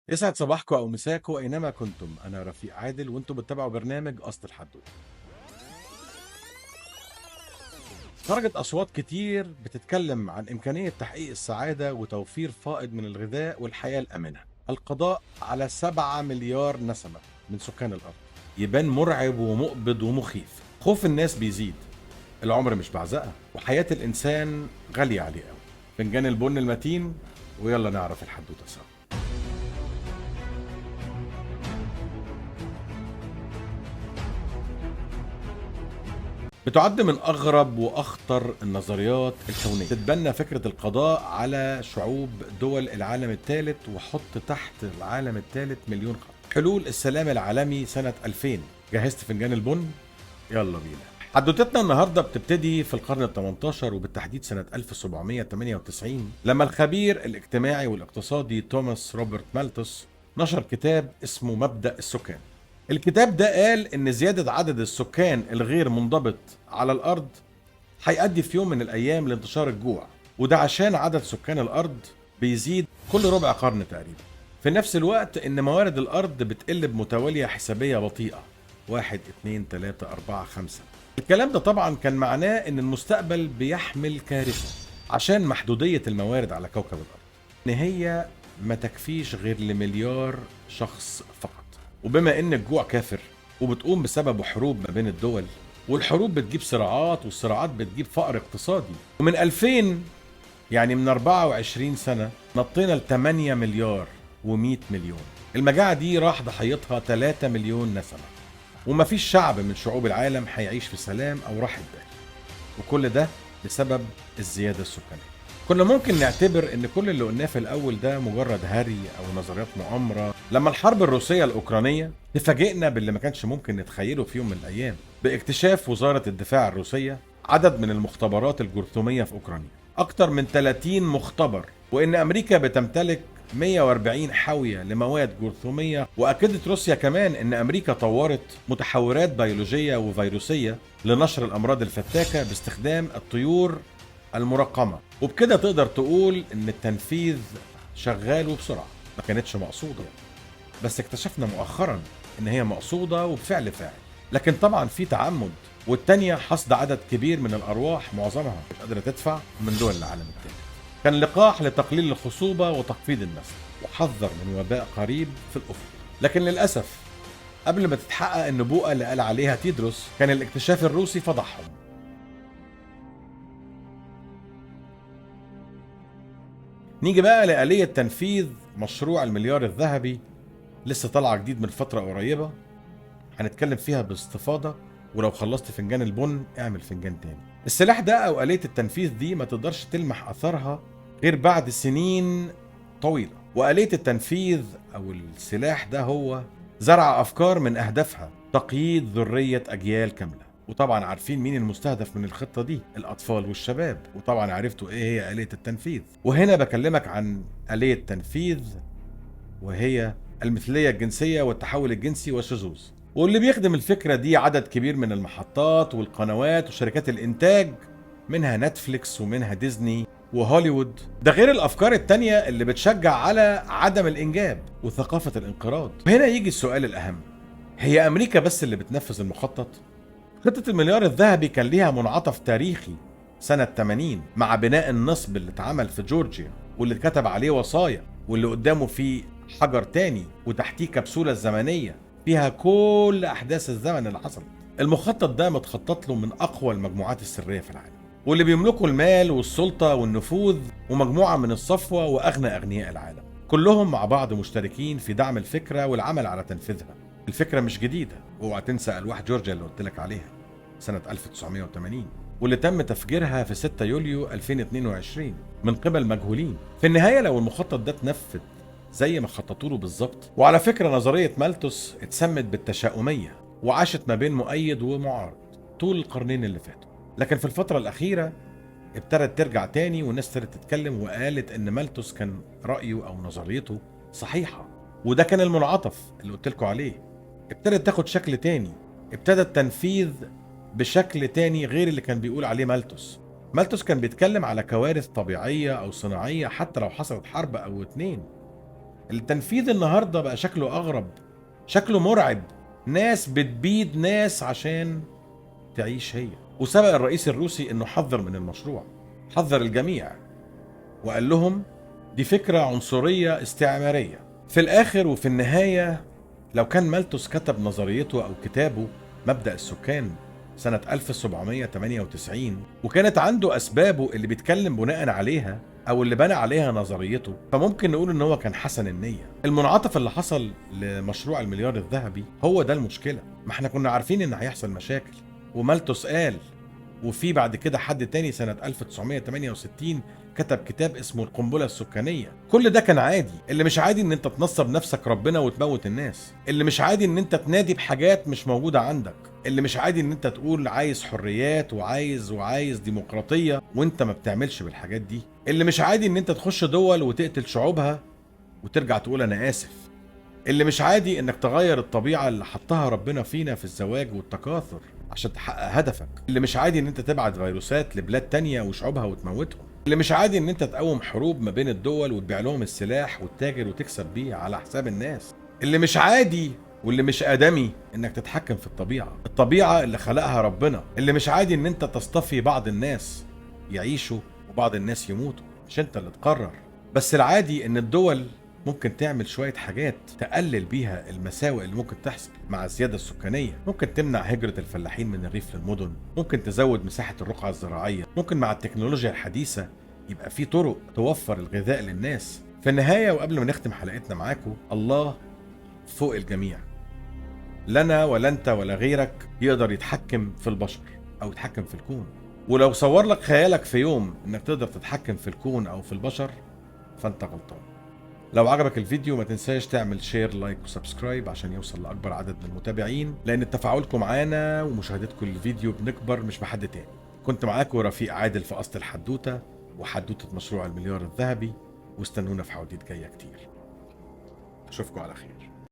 يسعد صباحكم أو مساكم أينما كنتم. أنا رفيق عادل وأنتم بتتابعوا برنامج أصل الحدوتة. خرجت أصوات كتير بتتكلم عن إمكانية تحقيق السعادة وتوفير فائض من الغذاء والحياة الآمنة. القضاء على 7 مليار نسمة من سكان الأرض يبان مرعب ومقبض ومخيف. خوف الناس بيزيد، العمر مش بعزقة، وحياة الإنسان غالية عليه قوي. فنجان البن المتين، ويلا نعرف الحدوتة سوا. بتعد من أغرب وأخطر النظريات الكونية. تتبنى فكرة القضاء على شعوب دول العالم الثالث وحط تحت العالم الثالث مليون خط. حلول السلام العالمي سنة 2000. جهزت فنجان البن؟ يلا بينا. حدوتتنا النهارده بتبتدي في القرن ال 18 وبالتحديد سنة 1798 لما الخبير الاجتماعي والاقتصادي توماس روبرت مالثوس نشر كتاب اسمه مبدأ السكان. الكتاب ده قال إن زيادة عدد السكان الغير منضبط على الأرض هيؤدي في يوم من الأيام لانتشار الجوع، وده عشان عدد سكان الأرض بيزيد كل ربع قرن تقريبا. في نفس الوقت إن موارد الأرض بتقل بمتوالية حسابية بطيئة، 1 2 3 4 5. الكلام ده طبعا كان معناه إن المستقبل بيحمل كارثة عشان محدودية الموارد على كوكب الأرض، إن هي ما تكفيش غير لمليار شخص فقط. وبما ان الجوع كافر وبتقوم بسببه حروب ما بين الدول، والحروب بتجيب صراعات والصراعات بتجيب فقر اقتصادي، ومن 2000 يعني من 24 سنة نطينا ل 8 مليار و100 مليون. المجاعة دي راح ضحيتها 3 مليون نسمة، ومفيش شعب من شعوب العالم هيعيش في سلام أو راحة بال، وكل ده بسبب الزيادة السكانية. كنا ممكن نعتبر ان كل اللي قلناه في الاول ده مجرد هري او نظريات مؤامرة، لما الحرب الروسية الاوكرانية تفاجئنا باللي ما كانش ممكن نتخيله في يوم من الايام، باكتشاف وزارة الدفاع الروسية عدد من المختبرات الجرثومية في اوكرانيا، اكتر من 30 مختبر، وان امريكا بتمتلك 140 حاوية لمواد جرثومية. واكدت روسيا كمان ان امريكا طورت متحورات بيولوجية وفيروسية لنشر الامراض الفتاكة باستخدام الطيور المرقمة. وبكده تقدر تقول ان التنفيذ شغال وبسرعة، ما كانتش مقصودة، بس اكتشفنا مؤخرا ان هي مقصودة وبفعل فاعل. لكن طبعا في تعمد، والتانية حصد عدد كبير من الارواح معظمها مش قادرة تدفع من دول العالم الثالث. كان لقاح لتقليل الخصوبة وتخفيض النسل، وحذر من وباء قريب في الافق. لكن للاسف قبل ما تتحقق النبوءة اللي قال عليها تيدروس كان الاكتشاف الروسي فضحهم. نيجي بقى لآلية تنفيذ مشروع المليار الذهبي، لسه طالعة جديد من فترة قريبة، هنتكلم فيها باستفاضة. ولو خلصت فنجان البن اعمل فنجان تاني. السلاح ده أو آلية التنفيذ دي ما تقدرش تلمح أثرها غير بعد سنين طويلة. وآلية التنفيذ أو السلاح ده هو زرع أفكار من أهدافها تقييد ذرية أجيال كاملة. وطبعا عارفين مين المستهدف من الخطة دي، الأطفال والشباب. وطبعا عرفتوا إيه هي آلية التنفيذ. وهنا بكلمك عن آلية تنفيذ، وهي المثلية الجنسية والتحول الجنسي والشذوذ. واللي بيخدم الفكرة دي عدد كبير من المحطات والقنوات وشركات الإنتاج، منها نتفليكس ومنها ديزني وهوليوود. ده غير الأفكار التانية اللي بتشجع على عدم الإنجاب وثقافة الانقراض. هنا يجي السؤال الأهم، هي أمريكا بس اللي بتنفذ المخطط؟ خطة المليار الذهبي كان ليها منعطف تاريخي سنة 80 مع بناء النصب اللي اتعمل في جورجيا، واللي اتكتب عليه وصايا، واللي قدامه فيه حجر تاني وتحتيه كبسولة زمنية فيها كل أحداث الزمن اللي حصلت. المخطط ده متخطط له من أقوى المجموعات السرية في العالم، واللي بيملكوا المال والسلطة والنفوذ، ومجموعة من الصفوة وأغنى أغنياء العالم، كلهم مع بعض مشتركين في دعم الفكرة والعمل على تنفيذها. الفكرة مش جديدة، اوعى تنسى ألواح جورجيا اللي قلت لك عليها سنة 1980، واللي تم تفجيرها في 6 يوليو 2022 من قبل مجهولين. في النهاية لو المخطط ده اتنفذ زي ما خططوا له بالظبط، وعلى فكرة نظرية مالثوس اتسمت بالتشاؤمية وعاشت ما بين مؤيد ومعارض طول القرنين اللي فاتوا، لكن في الفترة الأخيرة ابتدت ترجع تاني والناس ابتدت تتكلم وقالت ان مالثوس كان رأيه او نظريته صحيحة. وده كان المنعطف اللي قلت لكم عليه. ابتدت تاخد شكل تاني، ابتدى التنفيذ بشكل تاني غير اللي كان بيقول عليه مالثوس. مالثوس كان بيتكلم على كوارث طبيعية او صناعية حتى لو حصلت حرب او اتنين، التنفيذ النهاردة بقى شكله أغرب، شكله مرعب. ناس بتبيد ناس عشان تعيش هي. وسبق الرئيس الروسي انه حذر من المشروع، حذر الجميع وقال لهم دي فكرة عنصرية استعمارية. في الآخر وفي النهاية، لو كان مالتوس كتب نظريته أو كتابه مبدأ السكان سنة 1798 وكانت عنده أسبابه اللي بيتكلم بناء عليها أو اللي بنى عليها نظريته، فممكن نقول إن هو كان حسن النية. المنعطف اللي حصل لمشروع المليار الذهبي هو ده المشكلة. ما احنا كنا عارفين إن هيحصل مشاكل، ومالتوس قال، وفي بعد كده حد تاني سنة 1968 كتب كتاب اسمه القنبلة السكانية. كل ده كان عادي. اللي مش عادي ان انت تنصب نفسك ربنا وتموت الناس. اللي مش عادي ان انت تنادي بحاجات مش موجودة عندك. اللي مش عادي ان انت تقول عايز حريات وعايز ديمقراطية وانت ما بتعملش بالحاجات دي. اللي مش عادي ان انت تخش دول وتقتل شعوبها وترجع تقول انا اسف. اللي مش عادي انك تغير الطبيعة اللي حطها ربنا فينا في الزواج والتكاثر عشان تحقق هدفك. اللي مش عادي ان انت تبعت فيروسات لبلاد تانية وشعوبها وتموتهم. اللي مش عادي ان انت تقوم حروب ما بين الدول وتبيع لهم السلاح وتتاجر وتكسب بيه على حساب الناس. اللي مش عادي واللي مش آدمي انك تتحكم في الطبيعة اللي خلقها ربنا. اللي مش عادي ان انت تصطفي بعض الناس يعيشوا وبعض الناس يموتوا، مش انت اللي تقرر. بس العادي ان الدول ممكن تعمل شوية حاجات تقلل بيها المساوئ اللي ممكن تحصل مع الزيادة السكانية. ممكن تمنع هجرة الفلاحين من الريف للمدن، ممكن تزود مساحة الرقعة الزراعية، ممكن مع التكنولوجيا الحديثة يبقى في طرق توفر الغذاء للناس. في النهاية وقبل ما نختم حلقتنا معاكم، الله فوق الجميع. لنا ولا انت ولا غيرك يقدر يتحكم في البشر او يتحكم في الكون. ولو صور لك خيالك في يوم انك تقدر تتحكم في الكون او في البشر فانت غلطان. لو عجبك الفيديو ما تنساش تعمل شير لايك وسبسكرايب عشان يوصل لأكبر عدد من المتابعين، لأن تفاعلكم معانا ومشاهدتكم للفيديو بنكبر مش بحد تاني. كنت معاكم رفيق عادل في أصل الحدوتة وحدوتة مشروع المليار الذهبي، واستنونا في حواديت جاية كتير. أشوفكم على خير.